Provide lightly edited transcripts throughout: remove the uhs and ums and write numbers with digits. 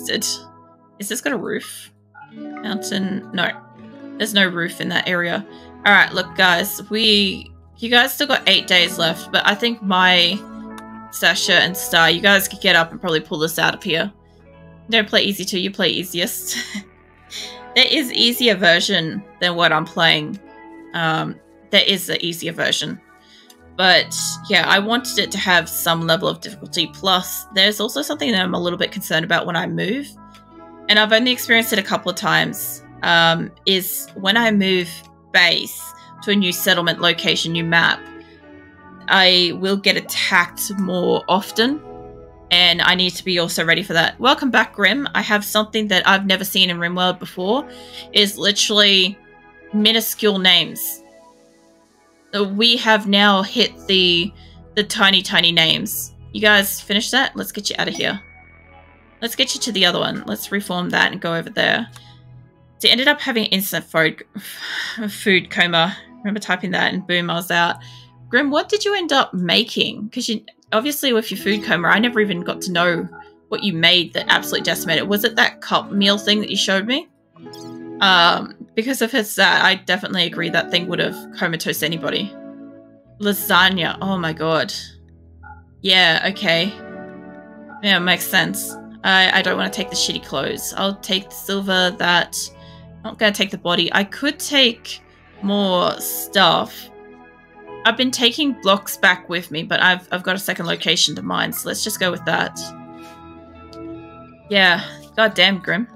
Is this got a roof? Mountain? No. There's no roof in that area. Alright, look guys, you guys still got 8 days left, but I think Sasha and Star, you guys could get up and probably pull this out of here. Don't play easy too, you play easiest. There is easier version than what I'm playing. There is an easier version. But yeah, I wanted it to have some level of difficulty. Plus, there's also something that I'm a little bit concerned about when I move. And I've only experienced it a couple of times. Is when I move base to a new settlement location, new map, I will get attacked more often. And I need to be also ready for that. Welcome back, Grim. I have something that I've never seen in RimWorld before. Is literally minuscule names. We have now hit the tiny, tiny names. You guys finished that? Let's get you out of here. Let's get you to the other one. Let's reform that and go over there. So I ended up having instant food coma. Remember typing that and boom, I was out. Grim, what did you end up making? Because you obviously with your food coma, I never even got to know what you made that absolutely decimated. Was it that cup meal thing that you showed me? Because if it's that, I definitely agree that thing would have comatose anybody. Lasagna. Oh my god. Yeah, okay. Yeah, it makes sense. I don't want to take the shitty clothes. I'll take the silver that... I'm not going to take the body. I could take more stuff. I've been taking blocks back with me, but I've got a second location to mine, so let's just go with that. Yeah, goddamn Grim.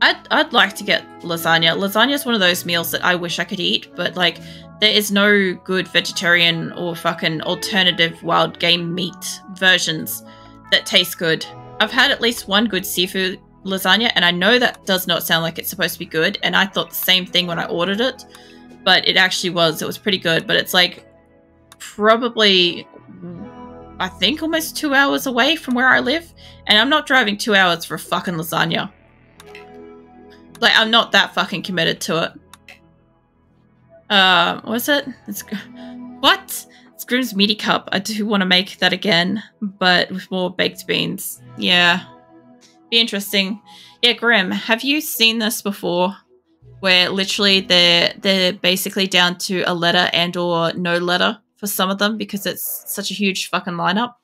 I'd like to get lasagna. Lasagna is one of those meals that I wish I could eat, but like there is no good vegetarian or fucking alternative wild game meat versions that taste good. I've had at least one good seafood lasagna, and I know that does not sound like it's supposed to be good, and I thought the same thing when I ordered it. But it actually was. It was pretty good. But it's like probably, I think, almost 2 hours away from where I live. And I'm not driving 2 hours for a fucking lasagna. Like, I'm not that fucking committed to it. What's it? What? It's Grim's Meaty Cup. I do want to make that again, but with more baked beans. Yeah. Be interesting. Yeah, Grim, have you seen this before? Where literally they're basically down to a letter and or no letter for some of them because it's such a huge fucking lineup.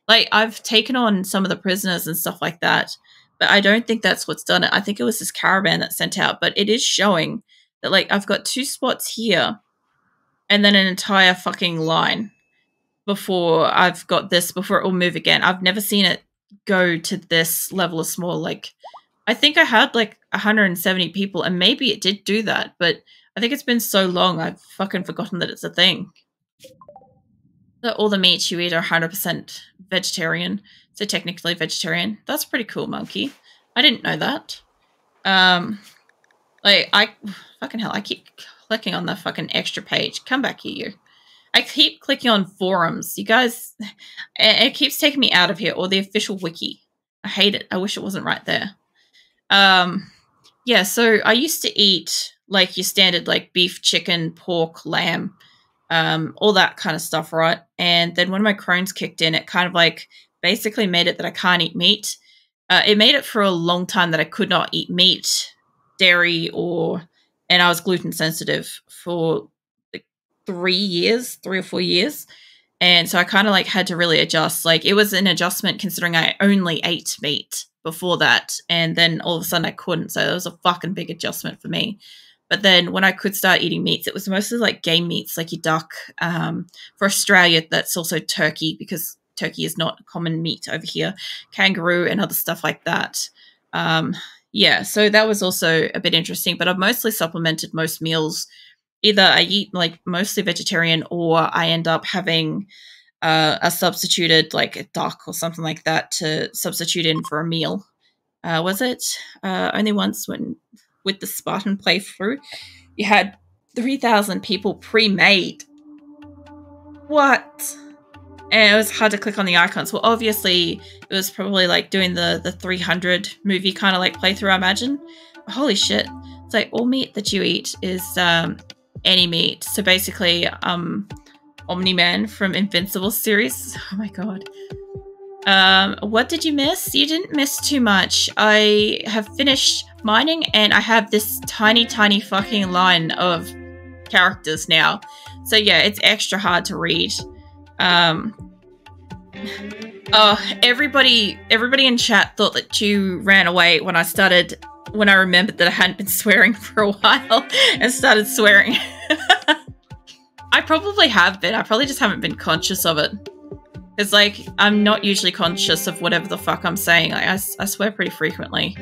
Like, I've taken on some of the prisoners and stuff like that, but I don't think that's what's done it. I think it was this caravan that sent out, but it is showing that, like, I've got 2 spots here and then an entire fucking line before I've got this, before it will move again. I've never seen it go to this level of small. Like, I think I had like 170 people, and maybe it did do that, but I think it's been so long I've fucking forgotten that it's a thing. That all the meats you eat are 100% vegetarian, so technically vegetarian. That's pretty cool, Monkey. I didn't know that. Like, fucking hell, I keep clicking on the fucking extra page. Come back here, you. I keep clicking on forums. You guys, it keeps taking me out of here, or the official wiki. I hate it. I wish it wasn't right there. Yeah, so I used to eat like your standard like beef, chicken, pork, lamb, all that kind of stuff, right? And then when my Crohn's kicked in, it kind of like basically made it that I can't eat meat. It made it for a long time that I could not eat meat, dairy, and I was gluten sensitive for like 3 or 4 years. And so I kind of like had to really adjust. Like, it was an adjustment considering I only ate meat before that, and then all of a sudden I couldn't, so that was a fucking big adjustment for me. But then when I could start eating meats, it was mostly like game meats, like your duck. For Australia, that's also turkey, because turkey is not common meat over here. Kangaroo and other stuff like that. Yeah, so that was also a bit interesting, but I've mostly supplemented most meals. Either I eat like mostly vegetarian, or I end up having a substituted, like a duck or something like that, to substitute in for a meal. Was it only once when with the Spartan playthrough you had 3,000 people pre-made? What? And it was hard to click on the icons. Well, obviously it was probably like doing the 300 movie kind of like playthrough, I imagine. Holy shit. It's like all meat that you eat is any meat. So basically Omni-Man from Invincible series. Oh my god. What did you miss? You didn't miss too much. I have finished mining and I have this tiny fucking line of characters now. So yeah, it's extra hard to read. Oh, everybody in chat thought that you ran away when I remembered that I hadn't been swearing for a while and started swearing. I probably have been. I probably just haven't been conscious of it. Because, like, I'm not usually conscious of whatever the fuck I'm saying. Like, I swear pretty frequently.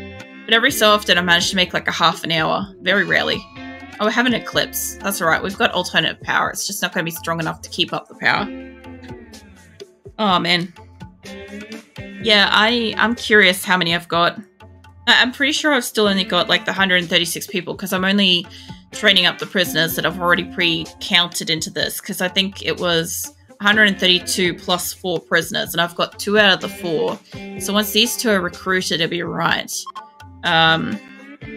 But every so often I manage to make, like, a half an hour. Very rarely. Oh, we're having an eclipse. That's alright. We've got alternative power. It's just not going to be strong enough to keep up the power. Oh, man. Yeah, I'm curious how many I've got. I'm pretty sure I've still only got, like, the 136 people, because I'm only training up the prisoners that I've already pre-counted into this, because I think it was 132 plus 4 prisoners, and I've got 2 out of the 4. So once these 2 are recruited, it'll be right.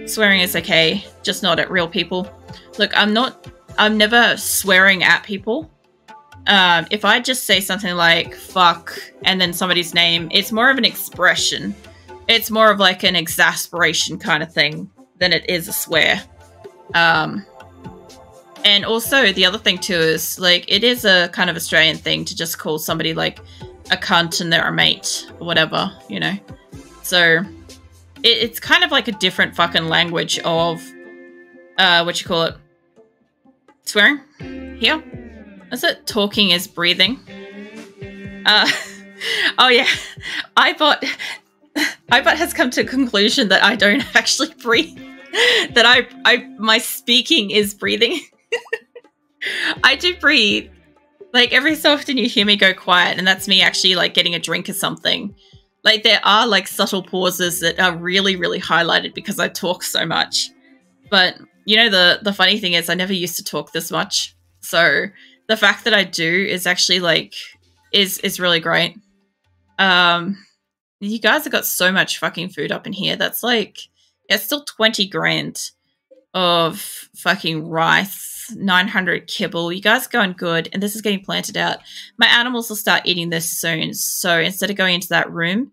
Swearing is okay, just not at real people. Look, I'm never swearing at people. If I just say something like fuck and then somebody's name, it's more of an expression. It's more of like an exasperation kind of thing than it is a swear. And also the other thing too is, like, it is a kind of Australian thing to just call somebody like a cunt and they're a mate or whatever, you know? So it's kind of like a different fucking language of, what you call it? Swearing? Here? Is it talking is breathing? Oh yeah. iBot has come to a conclusion that I don't actually breathe. That my speaking is breathing. I do breathe. Like, every so often you hear me go quiet, and that's me actually, like, getting a drink or something. Like, there are, like, subtle pauses that are really, really highlighted because I talk so much. But, you know, the funny thing is I never used to talk this much. So the fact that I do is actually, like, is really great. You guys have got so much fucking food up in here. That's, like, it's still 20 grand of fucking rice, 900 kibble. You guys are going good, and this is getting planted out. My animals will start eating this soon, so instead of going into that room,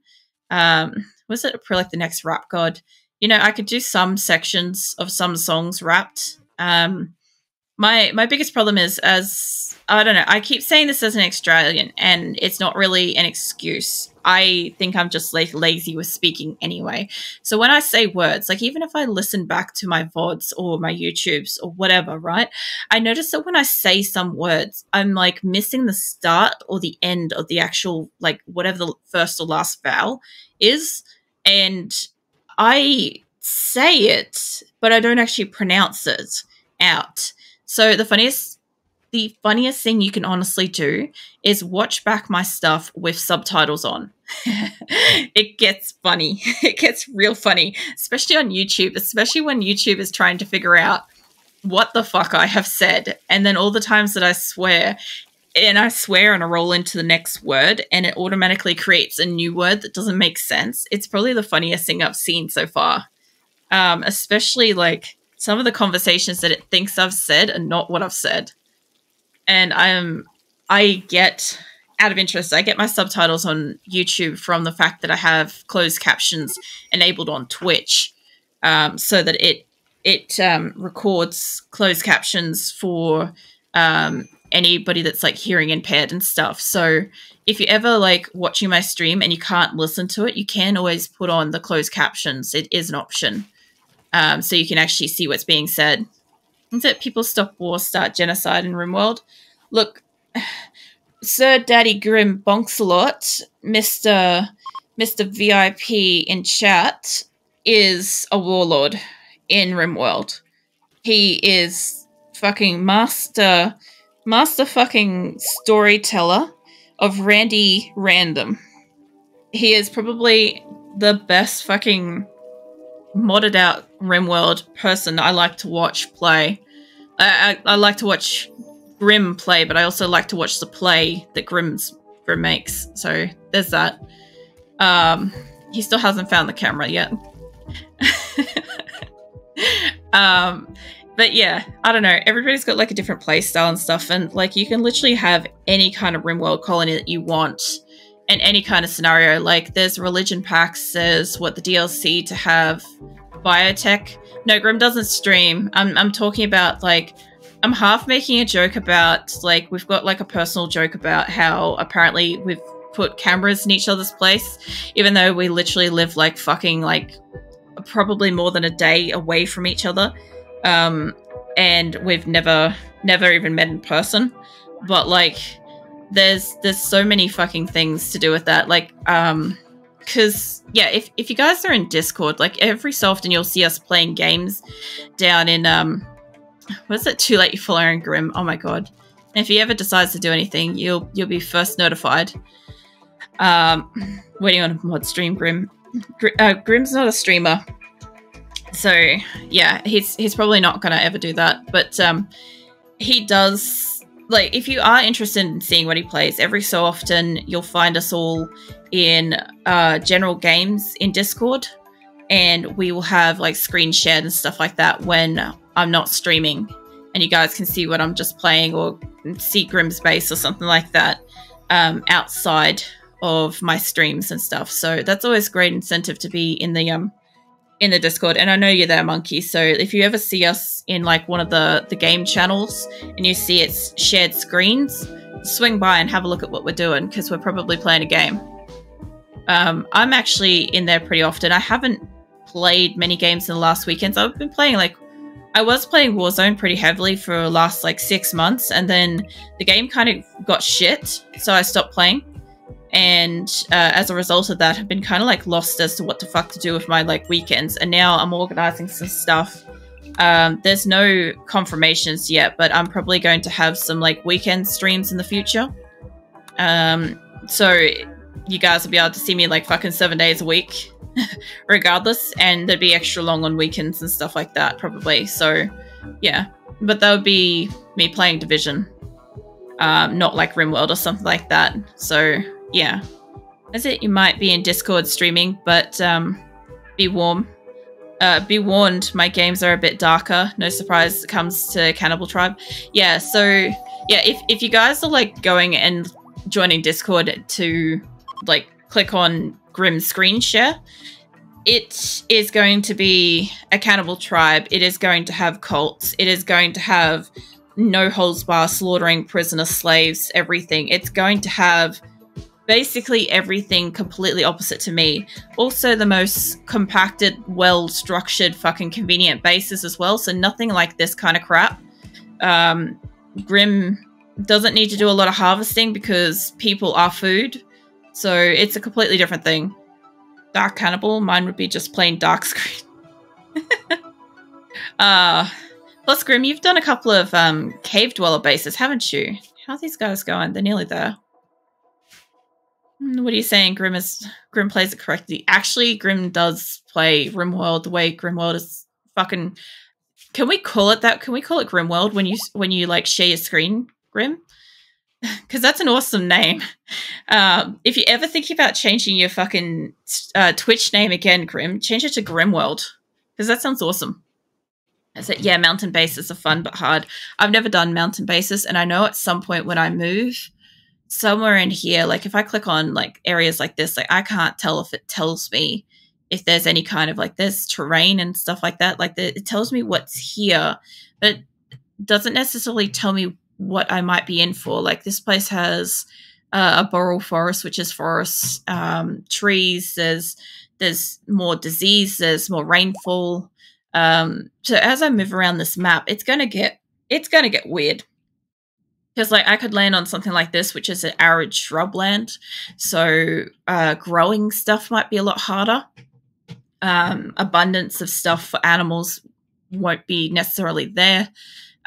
was it for, like, the next rap god? You know, I could do some sections of some songs rapped. My biggest problem is, as I don't know, I keep saying this as an Australian, and it's not really an excuse. I think I'm just, like, lazy with speaking anyway. So when I say words, like, even if I listen back to my VODs or my YouTubes or whatever, right, I notice that when I say some words, I'm, like, missing the start or the end of the actual, like, whatever the first or last vowel is, and I say it, but I don't actually pronounce it out. So the funniest thing you can honestly do is watch back my stuff with subtitles on. It gets funny. It gets real funny, especially on YouTube, especially when YouTube is trying to figure out what the fuck I have said. And then all the times that I swear and I roll into the next word and it automatically creates a new word that doesn't make sense. It's probably the funniest thing I've seen so far. Especially, like, some of the conversations that it thinks I've said and not what I've said. And I get, out of interest, I get my subtitles on YouTube from the fact that I have closed captions enabled on Twitch, so that it records closed captions for anybody that's, like, hearing impaired and stuff. So if you're ever, like, watching my stream and you can't listen to it, you can always put on the closed captions. It is an option, so you can actually see what's being said. Is it people stop war, start genocide in RimWorld? Look, Sir Daddy Grim bonks a lot. Mr. VIP in chat is a warlord in RimWorld. He is fucking master fucking storyteller of Randy Random. He is probably the best fucking modded out RimWorld person I like to watch play. I like to watch Grim play, but I also like to watch the play that Grim makes. So there's that. He still hasn't found the camera yet. But yeah, I don't know. Everybody's got, like, a different play style and stuff, and, like, you can literally have any kind of RimWorld colony that you want in any kind of scenario. Like, there's religion packs, there's what the DLC to have biotech. No, Grim doesn't stream. I'm talking about, like, I'm half making a joke about, like, we've got, like, a personal joke about how apparently we've put cameras in each other's place, even though we literally live, like, fucking, like, probably more than a day away from each other. And we've never even met in person. But, like, there's so many fucking things to do with that. Like, because, yeah, if you guys are in Discord, like, every so often you'll see us playing games down in, what is it? Too Late for Aaron Grim. Oh my god. And if he ever decides to do anything, you'll be first notified. Waiting on a mod stream, Grim. Grim's not a streamer. So, yeah, he's probably not gonna ever do that. But, he does, like, if you are interested in seeing what he plays, every so often you'll find us all in, general games in Discord. And we will have, like, screen shared and stuff like that when I'm not streaming, and you guys can see what I'm just playing, or see Grim's base or something like that, outside of my streams and stuff. So that's always great incentive to be in the Discord. And I know you're there, Monkey, so if you ever see us in, like, one of the game channels and you see it's shared screens, swing by and have a look at what we're doing, because we're probably playing a game. I'm actually in there pretty often. I haven't played many games in the last weekends. I've been playing, like, I was playing Warzone pretty heavily for the last, like, 6 months, and then the game kind of got shit, so I stopped playing. And as a result of that, I've been kind of, like, lost as to what the fuck to do with my, like, weekends. And now I'm organizing some stuff. There's no confirmations yet, but I'm probably going to have some, like, weekend streams in the future. So you guys will be able to see me, like, fucking 7 days a week. Regardless, and they'd be extra long on weekends and stuff like that, probably. So, yeah. But that would be me playing Division. Not like RimWorld or something like that. So, yeah. That's it. You might be in Discord streaming, but be warm. Be warned, my games are a bit darker. No surprise it comes to Cannibal Tribe. Yeah, so, yeah, if you guys are, like, going and joining Discord to, like, click on Grim's screen share, it is going to be a Cannibal Tribe. It is going to have cults. It is going to have no holds bar slaughtering prisoner slaves, everything. It's going to have basically everything completely opposite to me. Also the most compacted, well-structured, fucking convenient bases as well, so nothing like this kind of crap. Grim doesn't need to do a lot of harvesting because people are food. So it's a completely different thing. Dark Cannibal, mine would be just plain dark screen. Plus, Grim, you've done a couple of cave dweller bases, haven't you? How's these guys going? They're nearly there. What are you saying? Grim plays it correctly. Actually, Grim does play RimWorld the way RimWorld is fucking. Can we call it that? Can we call it RimWorld when you like share your screen, Grim? Because that's an awesome name. If you're ever thinking about changing your fucking Twitch name again, Grim, change it to Grimworld. Because that sounds awesome. I said, yeah, mountain bases are fun but hard. I've never done mountain bases, and I know at some point when I move, somewhere in here, like if I click on like areas like this, like I can't tell if it tells me if there's any kind of like there's terrain and stuff like that. Like it tells me what's here, but it doesn't necessarily tell me what I might be in for. Like this place has a boreal forest, which is forest, trees. There's more disease. There's more rainfall. So as I move around this map, it's gonna get weird. Because like I could land on something like this, which is an arid shrubland, so growing stuff might be a lot harder. Abundance of stuff for animals won't be necessarily there.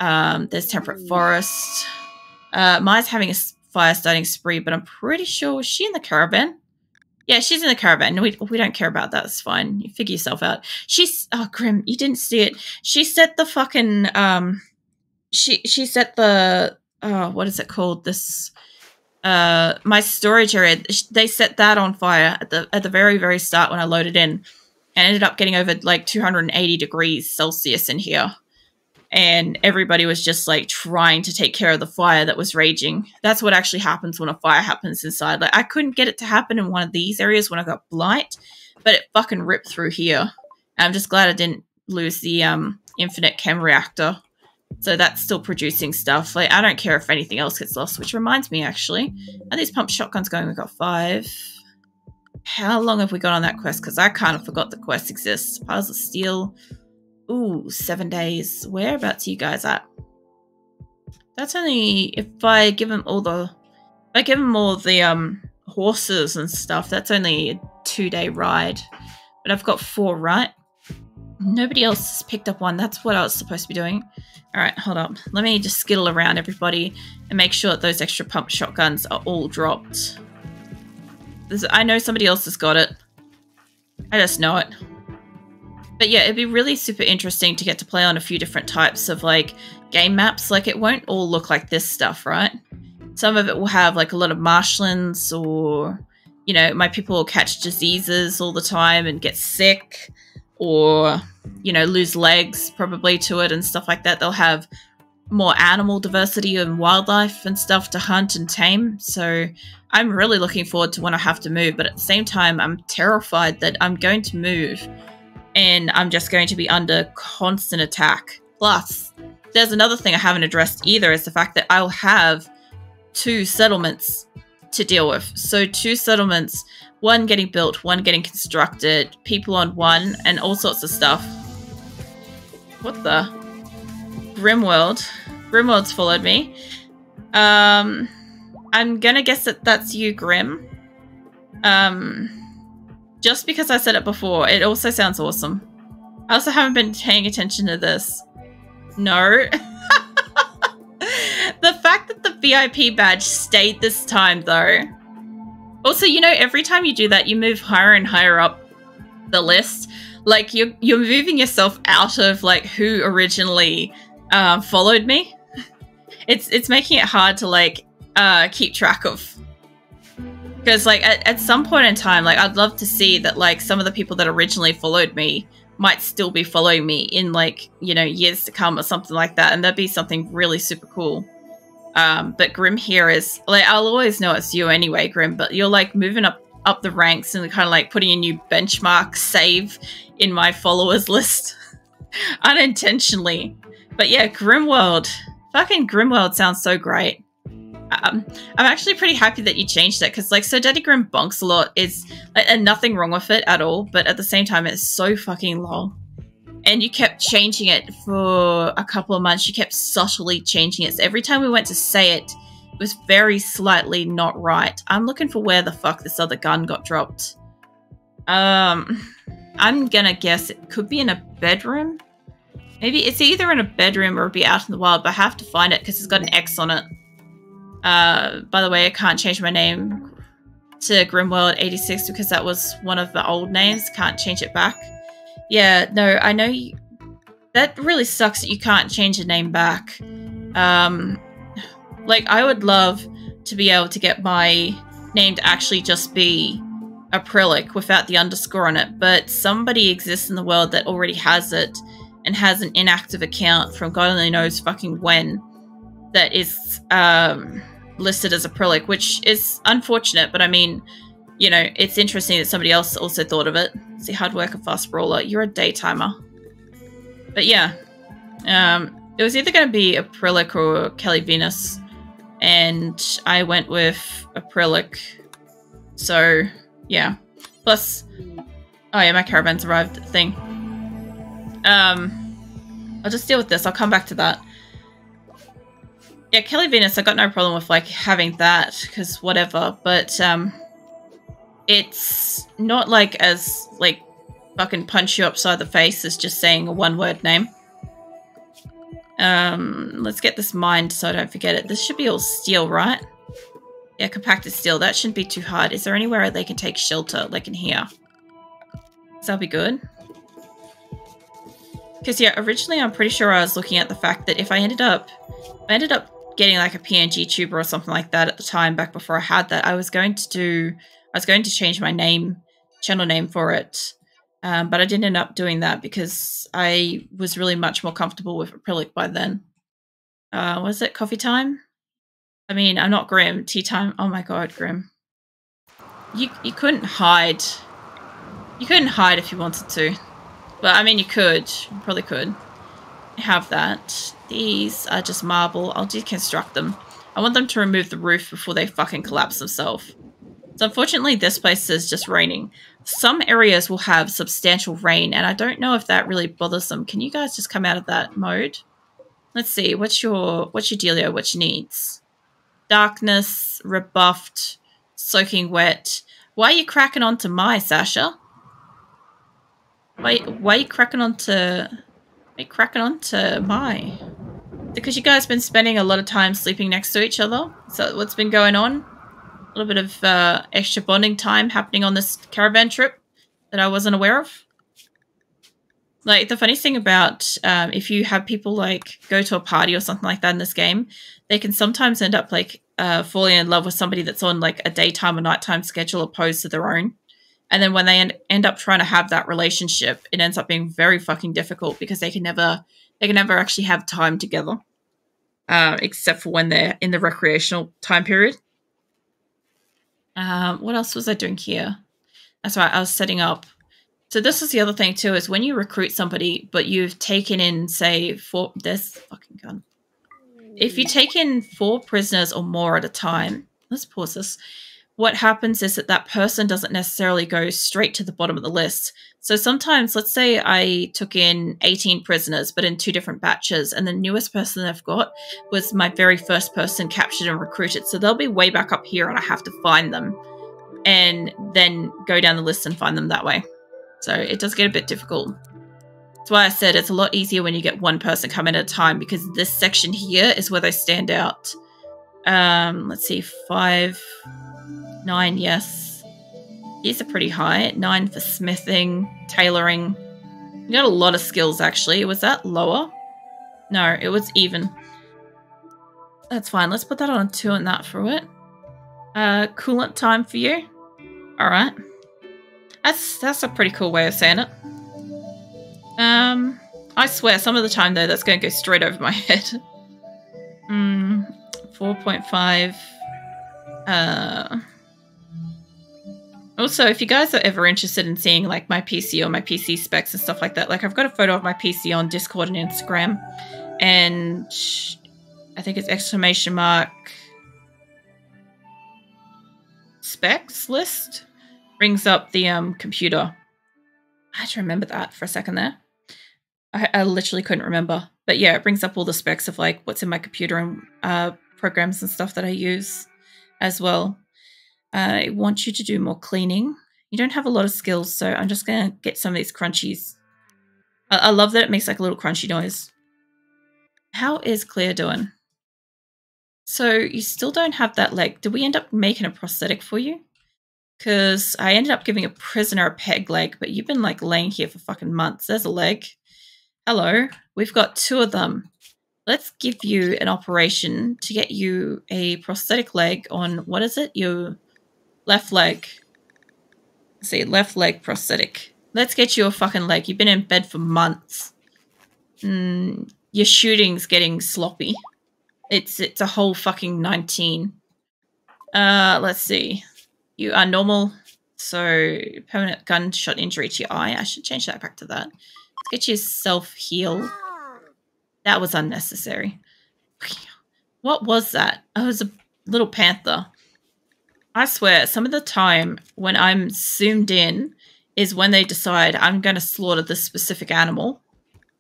There's temperate forest. Maya's having a fire starting spree, but I'm pretty sure, is she in the caravan? Yeah, she's in the caravan. No, we don't care about that. It's fine. You figure yourself out. Oh, Grim, you didn't see it. She set the fucking, she set the, what is it called? This, my storage area. They set that on fire at the very, very start when I loaded in, and ended up getting over like 280 degrees Celsius in here. and everybody was just like trying to take care of the fire that was raging. That's what actually happens when a fire happens inside. Like I couldn't get it to happen in one of these areas when I got blight, but it fucking ripped through here. I'm just glad I didn't lose the infinite chem reactor. So that's still producing stuff. Like I don't care if anything else gets lost, which reminds me actually. Are these pump shotguns going? We've got 5. How long have we got on that quest? Because I kind of forgot the quest exists. Piles of steel. Ooh, 7 days. Whereabouts are you guys at? That's only if I give them all the horses and stuff, that's only a 2-day ride. But I've got 4, right? Nobody else has picked up one. That's what I was supposed to be doing. Alright, hold up. Let me just skittle around everybody and make sure that those extra pump shotguns are all dropped. I know somebody else has got it. I just know it. But yeah, it'd be really super interesting to get to play on a few different types of like game maps. Like it won't all look like this stuff, right? Some of it will have like a lot of marshlands, or, you know, my people will catch diseases all the time and get sick, or, you know, lose legs probably to it and stuff like that. They'll have more animal diversity and wildlife and stuff to hunt and tame. So I'm really looking forward to when I have to move. But at the same time, I'm terrified that I'm going to move and I'm just going to be under constant attack. Plus, there's another thing I haven't addressed either, is the fact that I'll have 2 settlements to deal with. So 2 settlements, one getting built, one getting constructed, people on one, and all sorts of stuff. What the? RimWorld. RimWorld's followed me. I'm gonna guess that that's you, Grim. Just because I said it before, it also sounds awesome. I also haven't been paying attention to this. No. The fact that the VIP badge stayed this time, though. Also, you know, every time you do that, you move higher and higher up the list. Like, you're moving yourself out of, like, who originally followed me. It's making it hard to, like, keep track of. Because, like, at some point in time, like, I'd love to see that, like, some of the people that originally followed me might still be following me in, like, you know, years to come or something like that. And that'd be something really super cool. But Grim here is, like, I'll always know it's you anyway, Grim, but you're, like, moving up the ranks and kind of, like, putting a new benchmark save in my followers list. Unintentionally. But yeah, RimWorld. Fucking RimWorld sounds so great. I'm actually pretty happy that you changed it, because, like, So Daddy Grim bonks a lot is, like, and nothing wrong with it at all, but at the same time, it's so fucking long. And you kept changing it for a couple of months. You kept subtly changing it. So every time we went to say it, it was very slightly not right. I'm looking for where the fuck this other gun got dropped. I'm gonna guess it could be in a bedroom. Maybe it's either in a bedroom or it'd be out in the wild, but I have to find it because it's got an X on it. By the way, I can't change my name to RimWorld86 because that was one of the old names. Can't change it back. Yeah, no, I know that really sucks that you can't change a name back. Like, I would love to be able to get my name to actually just be acrylic without the underscore on it, but somebody exists in the world that already has it and has an inactive account from God only knows fucking when that is listed as acrylic, which is unfortunate, but I mean, you know, it's interesting that somebody else also thought of it. See, hard worker, fast brawler. You're a daytimer. But yeah, it was either going to be acrylic or Kelly Venus, and I went with acrylic. So yeah. Plus, oh yeah, my caravans arrived thing. I'll just deal with this. I'll come back to that. Yeah, Kelly Venus, I got no problem with, like, having that, because whatever, but, it's not, like, as, like, fucking punch you upside the face as just saying a one-word name. Let's get this mined so I don't forget it. This should be all steel, right? Yeah, compacted steel. That shouldn't be too hard. Is there anywhere they can take shelter, like in here? So that'll be good. Because, yeah, originally I'm pretty sure I was looking at the fact that if I ended up getting like a PNG tuber or something like that at the time, back before I had that, I was going to change my name, channel name for it, But I didn't end up doing that because I was really much more comfortable with acrylic by then. Was it coffee time? I mean, I'm not Grim. Tea time. Oh my god, Grim. You couldn't hide. You couldn't hide if you wanted to. But I mean, you could. You probably could. Have that. These are just marble. I'll deconstruct them. I want them to remove the roof before they fucking collapse themselves. So unfortunately, this place is just raining. Some areas will have substantial rain, and I don't know if that really bothers them. Can you guys just come out of that mode? Let's see. What's your dealio? What's your needs? Darkness, rebuffed, soaking wet. Why are you cracking onto my, Sasha? Why are you cracking onto... Why are you cracking onto my? Because you guys been spending a lot of time sleeping next to each other? So what's been going on? A little bit of extra bonding time happening on this caravan trip that I wasn't aware of. Like, the funniest thing about if you have people, like, go to a party or something like that in this game, they can sometimes end up, like, falling in love with somebody that's on, like, a daytime or nighttime schedule opposed to their own. And then when they end up trying to have that relationship, it ends up being very fucking difficult because they can never actually have time together. Except for when they're in the recreational time period. What else was I doing here? That's right, I was setting up. So this is the other thing too, is when you recruit somebody, but you've taken in, say, this fucking gun. If you take in 4 prisoners or more at a time, let's pause this. What happens is that person doesn't necessarily go straight to the bottom of the list. So sometimes, let's say I took in 18 prisoners, but in 2 different batches, and the newest person I've got was my very first person captured and recruited. So they'll be way back up here, and I have to find them and then go down the list and find them that way. So it does get a bit difficult. That's why I said it's a lot easier when you get one person come in at a time, because this section here is where they stand out. Let's see, 5... 9, yes. These are pretty high. 9 for smithing, tailoring. You got a lot of skills, actually. Was that lower? No, it was even. That's fine. Let's put that on 2 and that for it. Coolant time for you. Alright. That's a pretty cool way of saying it. I swear, some of the time, though, that's going to go straight over my head. 4.5. Also, if you guys are ever interested in seeing, like, my PC or my PC specs and stuff like that, like, I've got a photo of my PC on Discord and Instagram, and I think it's ! specs list brings up the computer. I had to remember that for a second there. I literally couldn't remember. But yeah, it brings up all the specs of, like, what's in my computer and programs and stuff that I use as well. I want you to do more cleaning. You don't have a lot of skills, so I'm just going to get some of these crunchies. I love that it makes, like, a little crunchy noise. How is Claire doing? So you still don't have that leg. Did we end up making a prosthetic for you? Because I ended up giving a prisoner a peg leg, but you've been, like, laying here for fucking months. There's a leg. Hello. We've got 2 of them. Let's give you an operation to get you a prosthetic leg on, what is it? Your left leg. Let's see, left leg prosthetic. Let's get you a fucking leg. You've been in bed for months. Your shooting's getting sloppy. It's a whole fucking 19. Let's see. You are normal. So, permanent gunshot injury to your eye. I should change that back to that. Let's get you self-heal. That was unnecessary. What was that? Oh, it was a little panther. I swear, some of the time when I'm zoomed in is when they decide I'm going to slaughter this specific animal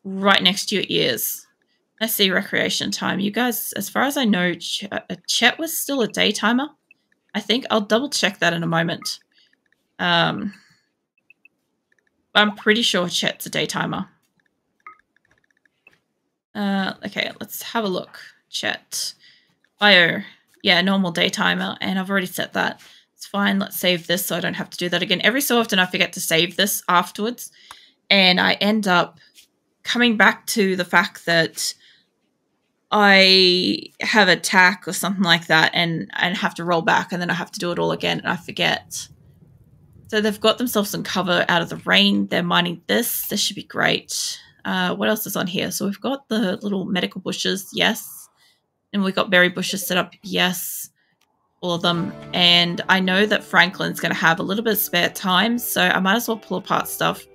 right next to your ears. Let's see, recreation time. You guys, as far as I know, Chet was still a daytimer. I think I'll double check that in a moment. I'm pretty sure Chet's a daytimer. Okay, let's have a look. Chet. Bio. Yeah, normal daytimer, and I've already set that. It's fine. Let's save this so I don't have to do that again. Every so often I forget to save this afterwards, and I end up coming back to the fact that I have attack or something like that, and I have to roll back, and then I have to do it all again, and I forget. So they've got themselves some cover out of the rain. They're mining this. This should be great. What else is on here? So we've got the little medical bushes. Yes. And we've got berry bushes set up. Yes. All of them. And I know that Franklin's going to have a little bit of spare time. So I might as well pull apart stuff.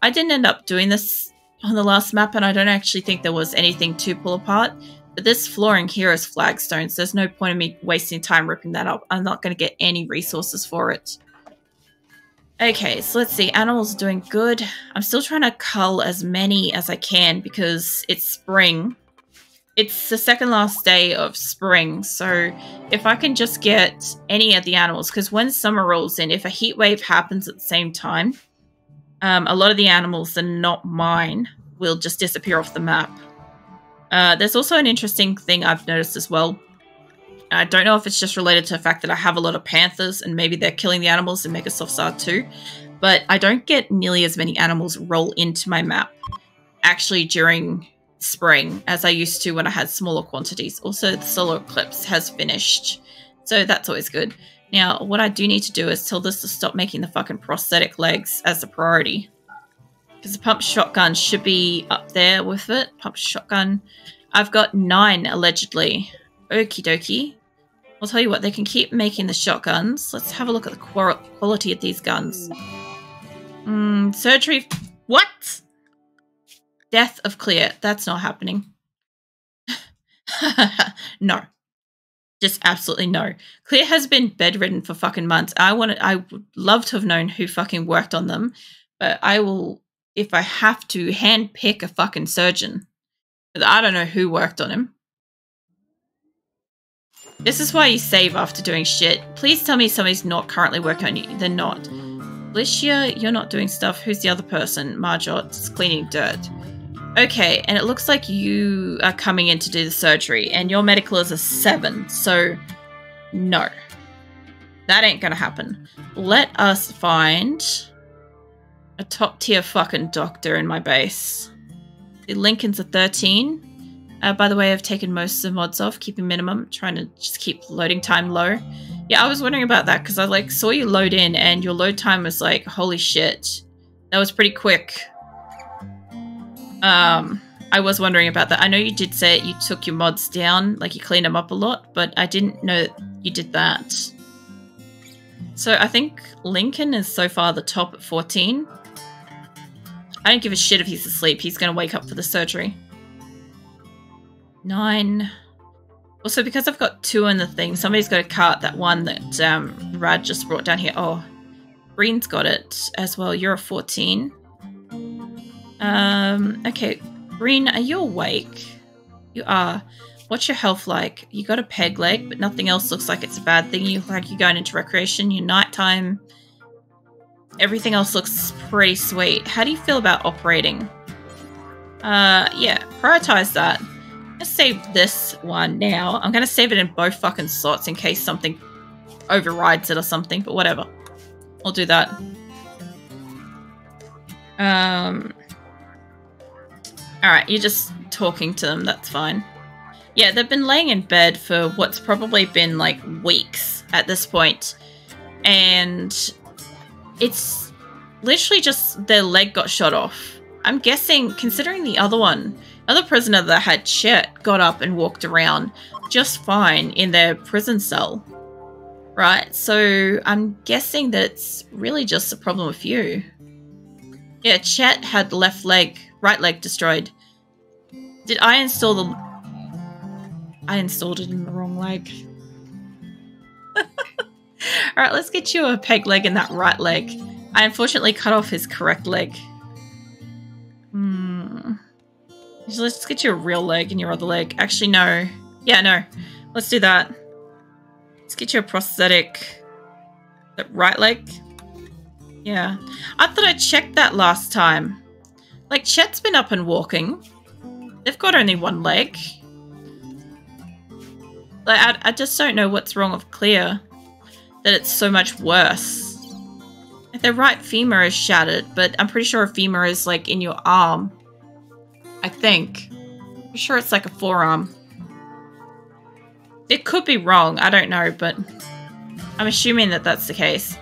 I didn't end up doing this on the last map. And I don't actually think there was anything to pull apart. But this flooring here is flagstones. There's no point in me wasting time ripping that up. I'm not going to get any resources for it. Okay, so let's see. Animals are doing good. I'm still trying to cull as many as I can because it's spring. It's the second last day of spring, so if I can just get any of the animals, because when summer rolls in, if a heat wave happens at the same time, a lot of the animals that are not mine will just disappear off the map. There's also an interesting thing I've noticed as well. I don't know if it's just related to the fact that I have a lot of panthers and maybe they're killing the animals in Megasoftsar too, but I don't get nearly as many animals roll into my map actually during spring as I used to when I had smaller quantities. Also, the solar eclipse has finished, so that's always good. Now, what I do need to do is tell this to stop making the fucking prosthetic legs as a priority. Because the pump shotgun should be up there with it. Pump shotgun. I've got 9, allegedly. Okie dokie. I'll tell you what, they can keep making the shotguns. Let's have a look at the quality of these guns. Surgery. What? Death of Clear. That's not happening. No. Just absolutely no. Clear has been bedridden for fucking months. I would love to have known who fucking worked on them, but I will, if I have to, hand pick a fucking surgeon. I don't know who worked on him. This is why you save after doing shit. Please tell me somebody's not currently working on you. They're not. Alicia, you're not doing stuff. Who's the other person? Marjot's cleaning dirt. Okay, and it looks like you are coming in to do the surgery, and your medical is a 7, so no. That ain't gonna happen. Let us find a top-tier fucking doctor in my base. The Lincoln's a 13. By the way, I've taken most of the mods off, keeping minimum, trying to just keep loading time low. Yeah, I was wondering about that, because I saw you load in, and your load time was like, holy shit. That was pretty quick. I was wondering about that. I know you did say you took your mods down, like you cleaned them up a lot, but I didn't know that you did that. So I think Lincoln is so far the top at 14. I don't give a shit if he's asleep. He's going to wake up for the surgery. 9. Also, because I've got 2 in the thing, somebody's got to cart that one that Rad just brought down here. Oh, Green's got it as well. You're a 14. Okay. Green, are you awake? You are. What's your health like? You got a peg leg, but nothing else looks like it's a bad thing. You look like you're going into recreation, your nighttime. Everything else looks pretty sweet. How do you feel about operating? Yeah, prioritize that. Let's save this one now. I'm going to save it in both fucking slots in case something overrides it or something, but whatever. I'll do that. Alright, you're just talking to them, that's fine. Yeah, they've been laying in bed for what's probably been like weeks at this point. And it's literally just their leg got shot off. I'm guessing, considering the other prisoner that had Chet got up and walked around just fine in their prison cell. Right, so I'm guessing that it's really just a problem with you. Yeah, Chet had right leg destroyed. Did I install the... I installed it in the wrong leg. Alright, let's get you a peg leg in that right leg. I unfortunately cut off his correct leg. So let's get you a real leg in your other leg. Actually, no. Yeah, no. Let's do that. Let's get you a prosthetic. That right leg? Yeah. I thought I checked that last time. Like, Chet's been up and walking. They've got only one leg. Like, I just don't know what's wrong with Clear. That it's so much worse. Like, their right femur is shattered, but I'm pretty sure a femur is, like, in your arm. I think. I'm sure it's like a forearm. It could be wrong, I don't know, but I'm assuming that that's the case.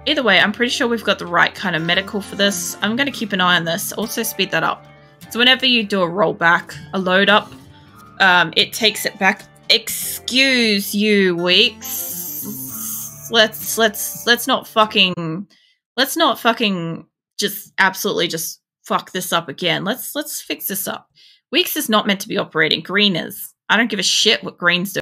Either way, I'm pretty sure we've got the right kind of medical for this. I'm going to keep an eye on this. Also speed that up. So whenever you do a rollback, a load up, it takes it back. Excuse you, Weeks. Let's not fucking just absolutely just fuck this up again. Let's fix this up. Weeks is not meant to be operating. Green is. I don't give a shit what Green's doing.